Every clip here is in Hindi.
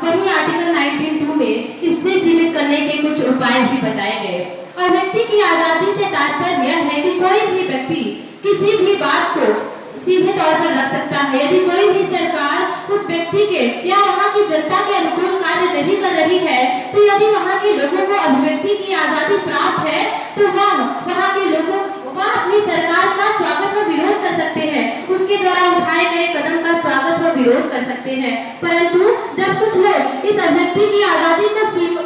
वहीं आर्टिकल 19(2) में इससे सीमित करने के कुछ उपाय भी बताए गए। और व्यक्ति की आजादी से तात्पर्य यह है कि कोई भी व्यक्ति किसी भी बात को सीधे तौर पर रख सकता है। यदि कोई भी सरकार उस व्यक्ति के या वहाँ की जनता के अनुकूल कार्य नहीं कर रही है, तो यदि वहाँ के लोगों को अभिव्यक्ति की आजादी प्राप्त है, तो वहाँ के लोगों वह अपनी सरकार का स्वागत व विरोध कर सकते हैं, उसके द्वारा उठाए गए कदम का स्वागत व विरोध कर सकते हैं। परंतु जब कुछ लोग इस अभिव्यक्ति की आजादी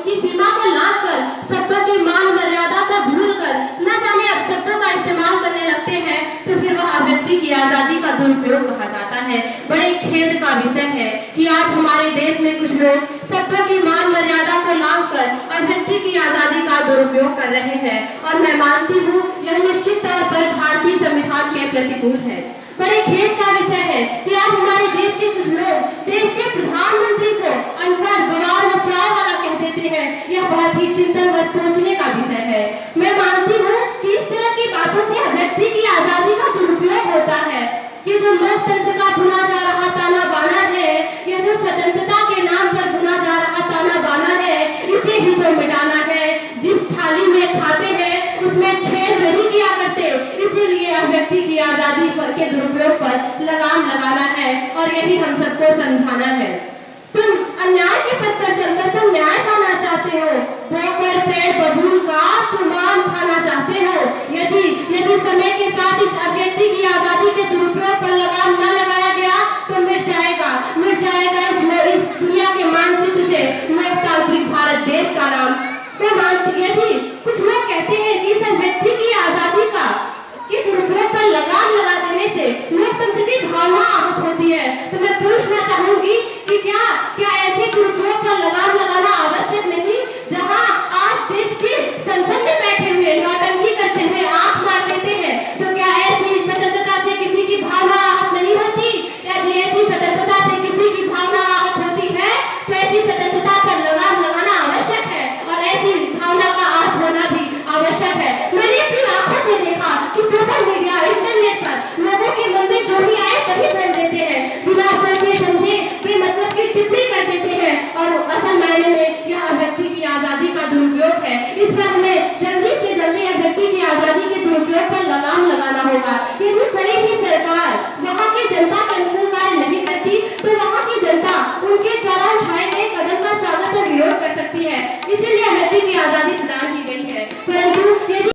की सीमा को लांघकर शब्दों की मान मर्यादा को भूलकर न जाने अपशब्दों का इस्तेमाल करने लगते हैं, तो फिर वह अभिव्यक्ति की आजादी का दुरुपयोग कहा जाता है। बड़े खेद का विषय है कि आज हमारे देश में कुछ लोग शब्दों की मान मर्यादा को लांघकर अभिव्यक्ति की आजादी का दुरुपयोग कर रहे हैं, और मैं मानती हूँ यह निश्चित तौर पर भारतीय संविधान के प्रतिकूल है। बड़े खेद का विषय है कि आज हमारे देश के कुछ लोग देश के प्रधानमंत्री को अनपढ़, गंवार व चाय वाला कह देते हैं। यह बहुत ही चिंतन व सोचने का विषय है। मैं मानती हूँ कि इस तरह की बातों से अभिव्यक्ति की आजादी का दुरुपयोग होता है। ये जो लोकतंत्र का भुना जा रहा ताना बाना है, यह जो स्वतंत्रता के नाम पर भुना जा रहा ताना बाना है, इसे ही तो मिटाना है। जिस थाली में खाते हैं उसमें छेद नहीं किया करते, इसीलिए अभिव्यक्ति की आजादी के दुरुपयोग पर लगाम लगाना है, और यही हम सबको समझाना है। तुम अन्याय के पथ पर चलकर तुम न्याय पाना चाहते हो, बोकर पेड़ बबूल का तुम आम खाना चाहते हो। यदि समय के साथ इस अभिव्यक्ति की आजादी के दुरुपयोग पर लगाम न लगाया गया तो मिट जाएगा